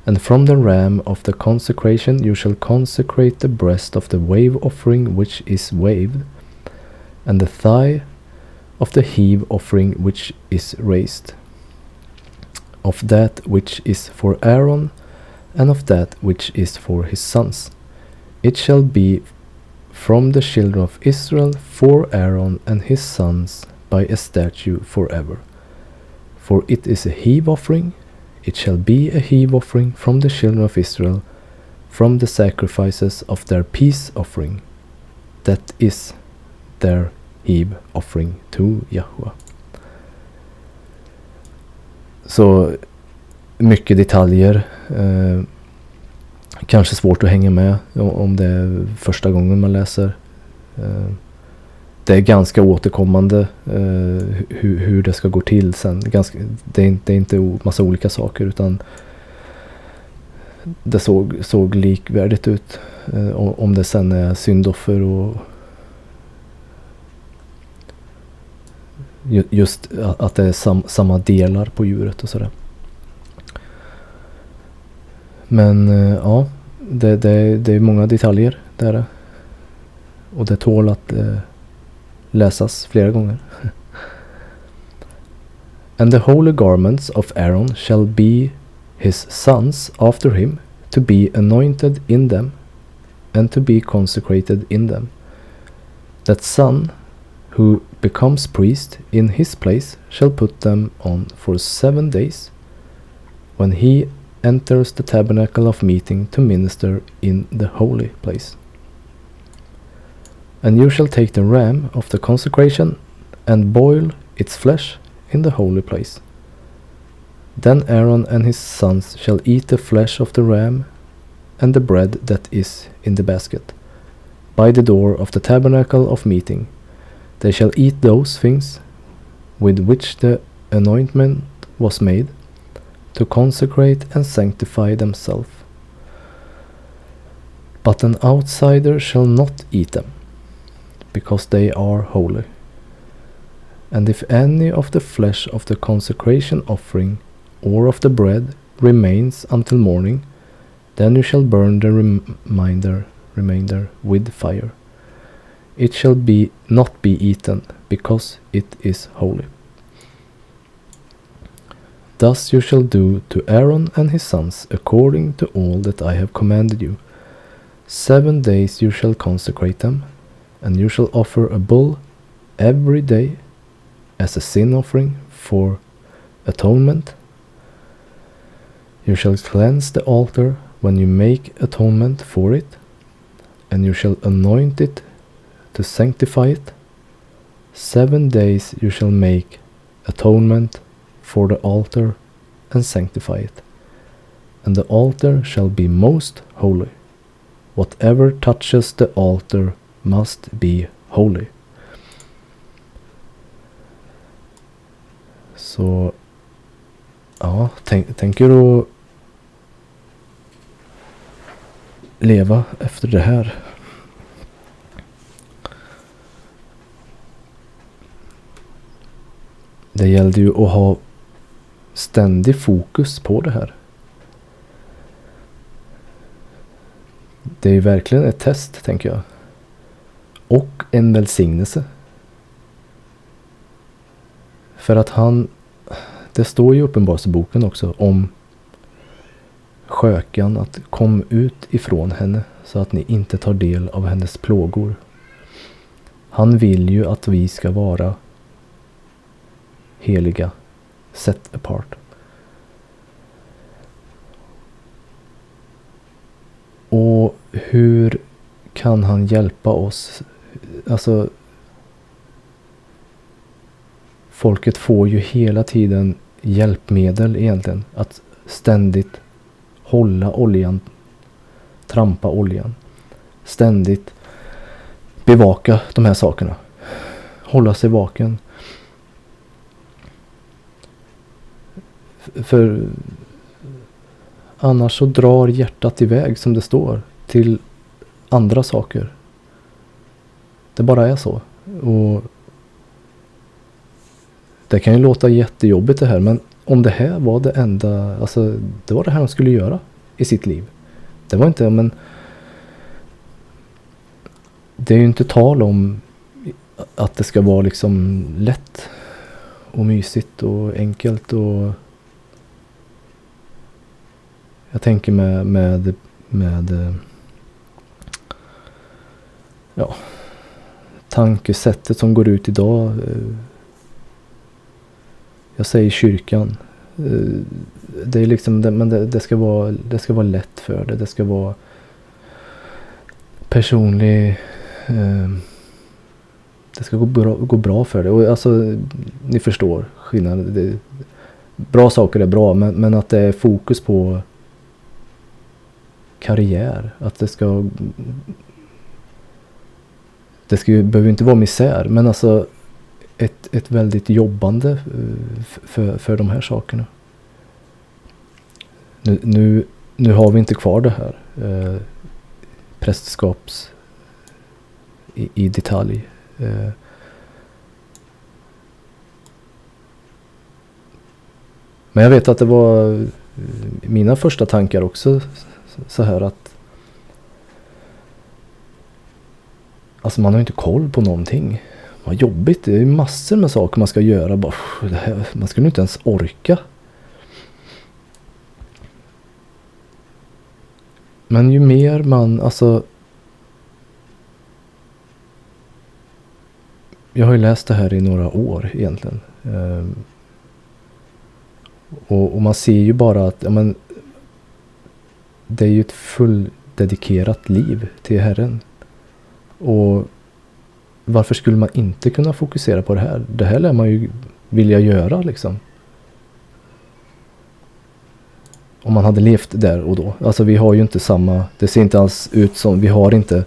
And from the ram of the consecration you shall consecrate the breast of the wave offering which is waved, and the thigh of the heave offering which is raised, of that which is for Aaron, and of that which is for his sons. It shall be from the children of Israel for Aaron and his sons by a statute forever. For it is a heave offering, it shall be a heave offering from the children of Israel, from the sacrifices of their peace offering. That is their heave offering to Yahuwah. Så mycket detaljer. Kanske svårt att hänga med om det är första gången man läser. Det är ganska återkommande hur det ska gå till sen. Det är inte massa olika saker, utan det såg likvärdigt ut. Om det sen är syndoffer och just att det är samma delar på djuret och sådär. Men ja, det är många detaljer där. Och det tål att läsas flera gånger. And the holy garments of Aaron shall be his sons after him, to be anointed in them, and to be consecrated in them. That son who becomes priest in his place shall put them on for 7 days, when he enters the tabernacle of meeting to minister in the holy place. And you shall take the ram of the consecration and boil its flesh in the holy place. Then Aaron and his sons shall eat the flesh of the ram and the bread that is in the basket, by the door of the tabernacle of meeting. They shall eat those things with which the anointment was made, to consecrate and sanctify themselves. But an outsider shall not eat them, because they are holy. And if any of the flesh of the consecration offering or of the bread remains until morning, then you shall burn the remainder with fire. It shall not be eaten, because it is holy. Thus you shall do to Aaron and his sons according to all that I have commanded you. 7 days you shall consecrate them, and you shall offer a bull every day as a sin offering for atonement. You shall cleanse the altar when you make atonement for it, and you shall anoint it to sanctify it. 7 days you shall make atonement for the altar and sanctify it, and the altar shall be most holy. Whatever touches the altar must be holy. Så ja, tänker du leva efter det här? Det gällde ju att ha ständig fokus på det här. Det är ju verkligen ett test, tänker jag. Och en välsignelse. För att det står ju i Uppenbarelseboken också om skökan, att kom ut ifrån henne så att ni inte tar del av hennes plågor. Han vill ju att vi ska vara heliga, set apart. Och hur kan han hjälpa oss? Alltså, folket får ju hela tiden hjälpmedel egentligen. Att ständigt hålla oljan, trampa oljan. Ständigt bevaka de här sakerna. Hålla sig vaken. För annars så drar hjärtat iväg, som det står, till andra saker. Det bara är så. Och det kan ju låta jättejobbigt det här, men om det här var det enda, alltså det var det här han skulle göra i sitt liv. Det var inte, men det är ju inte tal om att det ska vara liksom lätt och mysigt och enkelt, och jag tänker med ja, tankesättet som går ut idag. Jag säger kyrkan. Det är liksom, men det ska vara lätt för det. Det ska vara personlig. Det ska gå bra för det. Och alltså, ni förstår skillnaden. Bra saker är bra, men att det är fokus på karriär. Att det behöver inte vara misär, men alltså ett väldigt jobbande för de här sakerna. Nu har vi inte kvar det här prästskaps i detalj. Men jag vet att det var mina första tankar också så här att alltså man har inte koll på någonting. Vad jobbigt, det är massor med saker man ska göra. Bara, man skulle inte ens orka. Men ju mer man, alltså jag har ju läst det här i några år egentligen. Och man ser ju bara att det är ju ett fulldedikerat liv till Herren. Och varför skulle man inte kunna fokusera på det här? Det här lär man ju vilja göra liksom. Om man hade levt där och då. Alltså vi har ju inte samma, det ser inte alls ut som, vi har inte,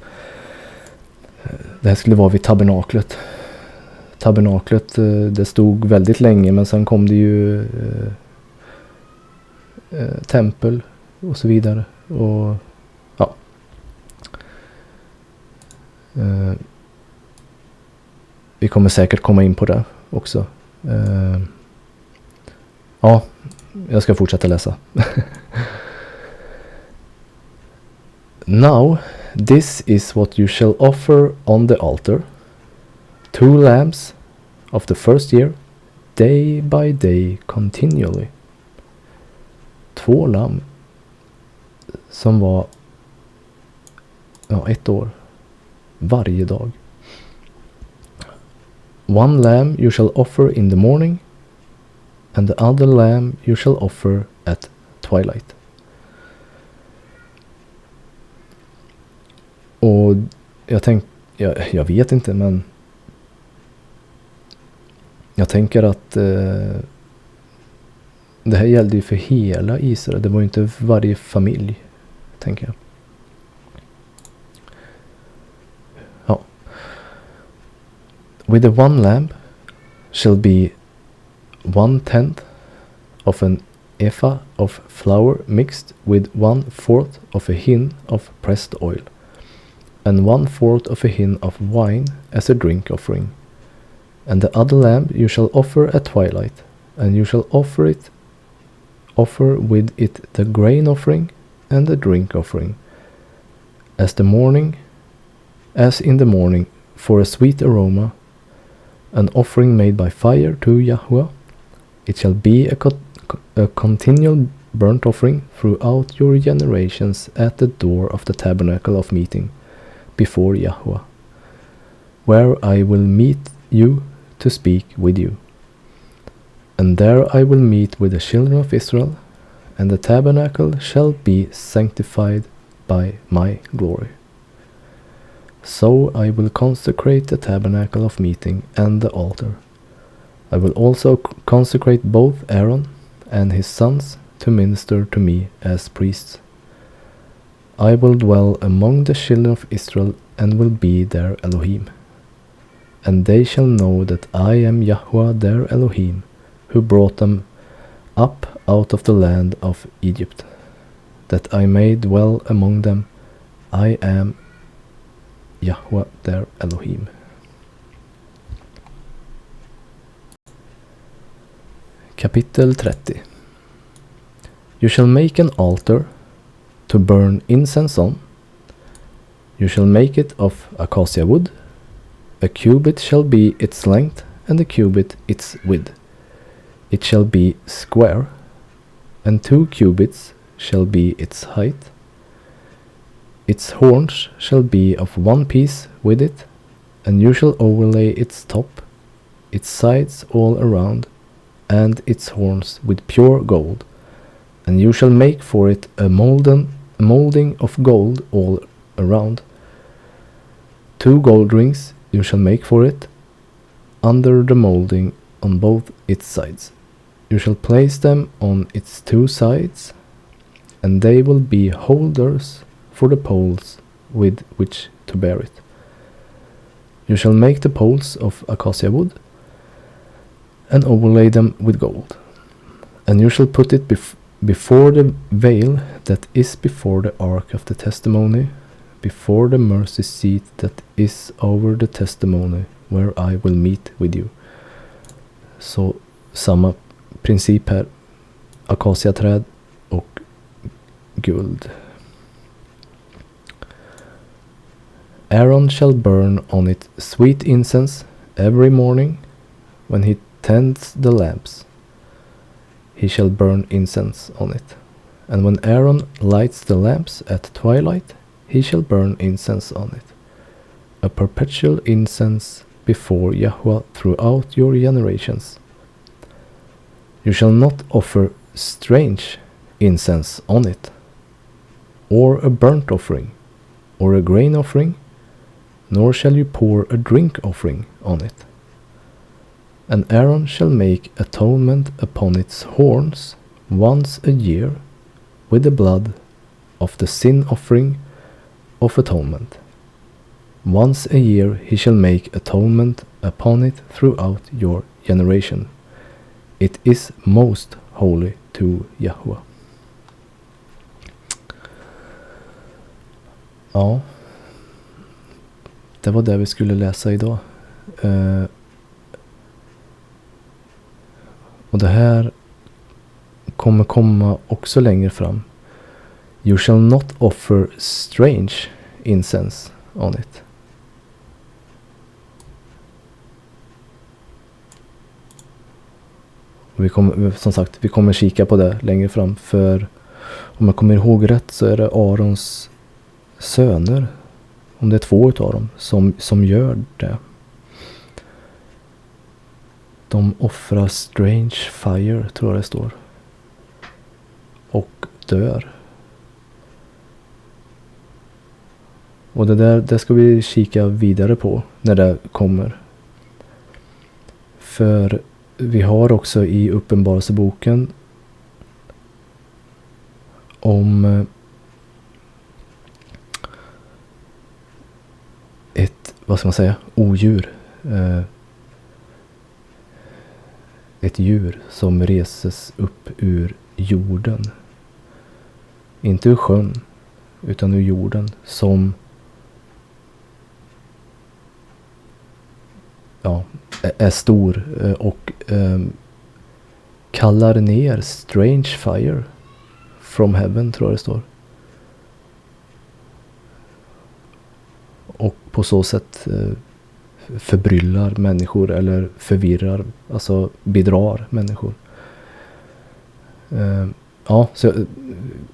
det här skulle vara vid tabernaklet. Tabernaklet, det stod väldigt länge, men sen kom det ju tempel och så vidare. Och ja. Vi kommer säkert komma in på det också. Ja, jag ska fortsätta läsa. Now, this is what you shall offer on the altar. 2 lambs of the first year, day by day continually. 2 lamm som var 1 år. Varje dag. 1 lamb you shall offer in the morning, and the other lamb you shall offer at twilight. Och jag vet inte, men jag tänker att det här gällde ju för hela Israel. Det var ju inte för varje familj, tänker jag. Ja. With the 1 lamb shall be 1/10 of an ephah of flour mixed with 1/4 of a hin of pressed oil, and 1/4 of a hin of wine as a drink offering. And the other lamb you shall offer at twilight, and you shall offer with it the grain offering and the drink offering, as in the morning, for a sweet aroma, an offering made by fire to Yahweh. It shall be a continual burnt offering throughout your generations at the door of the tabernacle of meeting before Yahweh, where I will meet you to speak with you. And there I will meet with the children of Israel, and the tabernacle shall be sanctified by my glory. So I will consecrate the tabernacle of meeting and the altar. I will also consecrate both Aaron and his sons to minister to me as priests. I will dwell among the children of Israel and will be their Elohim. And they shall know that I am Yahweh their Elohim, who brought them up out of the land of Egypt, that I may dwell among them. I am Yahweh their Elohim. Kapitel 30. You shall make an altar to burn incense on. You shall make it of acacia wood. A cubit shall be its length, and a cubit its width. It shall be square, and 2 cubits shall be its height. Its horns shall be of 1 piece with it, and you shall overlay its top, its sides all around, and its horns with pure gold. And you shall make for it a molding of gold all around. 2 gold rings you shall make for it, under the molding on both its sides. You shall place them on its 2 sides, and they will be holders for the poles with which to bear it. You shall make the poles of acacia wood, and overlay them with gold. And you shall put it before the veil that is before the ark of the testimony, before the mercy seat that is over the testimony, where I will meet with you. Så samma princip här. Akaciaträd och guld. Aaron shall burn on it sweet incense every morning when he tends the lamps. He shall burn incense on it. And when Aaron lights the lamps at twilight, he shall burn incense on it. A perpetual incense before Yahweh throughout your generations. You shall not offer strange incense on it, or a burnt offering, or a grain offering, nor shall you pour a drink offering on it. And Aaron shall make atonement upon its horns once a year with the blood of the sin offering of atonement. Once a year he shall make atonement upon it throughout your generation. It is most holy to Yahweh. Ja, det var det vi skulle läsa idag. Och det här kommer komma också längre fram. You shall not offer strange incense on it. Och vi kommer kika på det längre fram. För om jag kommer ihåg rätt så är det Arons söner om det är 2 utav dem som gör det. De offrar strange fire, tror jag det står. Och dör. Och det ska vi kika vidare på när det kommer. För vi har också i Uppenbarelseboken om ett, vad ska man säga, odjur. Ett djur som reses upp ur jorden. Inte ur sjön, utan ur jorden, som är stor och kallar ner strange fire from heaven, tror jag det står. Och på så sätt förbryllar människor eller förvirrar, alltså bedrar människor.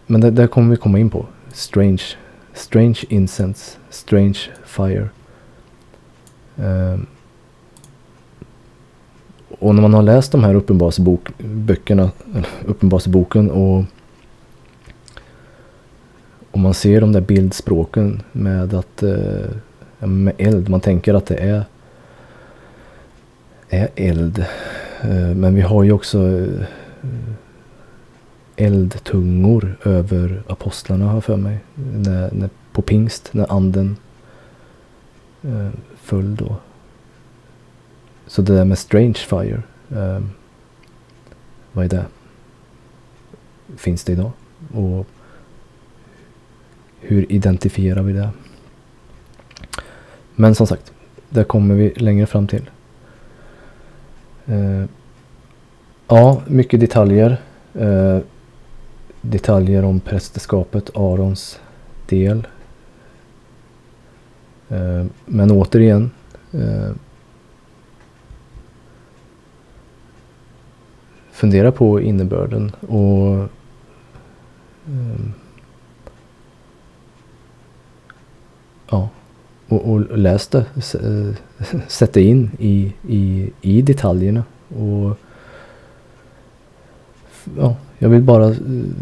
Men det kommer vi komma in på. Strange incense, strange fire. Och när man har läst de här uppenbarelseboken och man ser de där bildspråken med att med eld, man tänker att det är eld. Men vi har ju också eldtungor över apostlarna, har för mig, när på pingst, när anden föll då. Så det där med strange fire, vad är det? Finns det idag? Och hur identifierar vi det? Men som sagt, det kommer vi längre fram till. Mycket detaljer. Detaljer om prästerskapet, Arons del. Men återigen, fundera på innebörden och och läs det. Sätt dig in i detaljerna. Och jag vill bara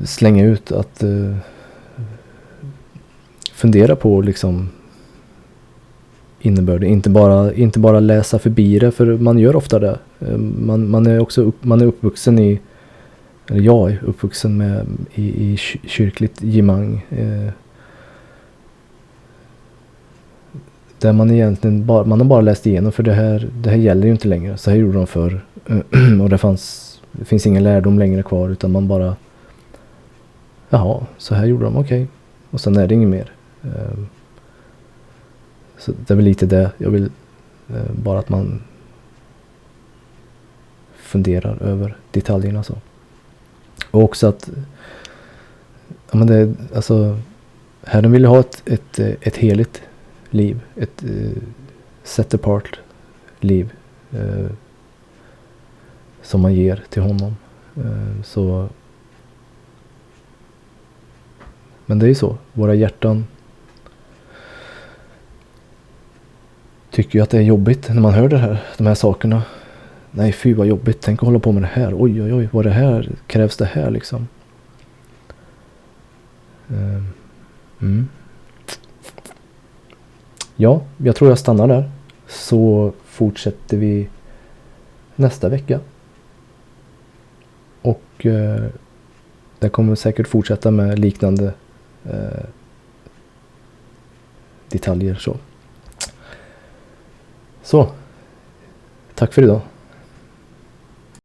slänga ut att fundera på liksom innebörden. Inte bara läsa förbi det, för man gör ofta det. Man är uppvuxen i, eller jag är uppvuxen med i kyrkligt gemang. Där man egentligen man har bara läst igenom, för det här gäller ju inte längre. Så här gjorde de förr. Och det finns ingen lärdom längre kvar, utan man bara, så här gjorde de, okej. Och sen är det inget mer. Så det är väl lite det jag vill, bara att man funderar över detaljerna så. Och också att Herren vill ha ett heligt liv, ett set apart liv som man ger till honom. Men det är ju så, våra hjärtan tycker ju att det är jobbigt när man hör de här sakerna. Nej, fy vad jobbigt, tänk att hålla på med det här. Oj, vad det här, krävs det här liksom. Ja, jag tror jag stannar där. Så fortsätter vi nästa vecka. Och det kommer säkert fortsätta med liknande detaljer så. Så, tack för idag.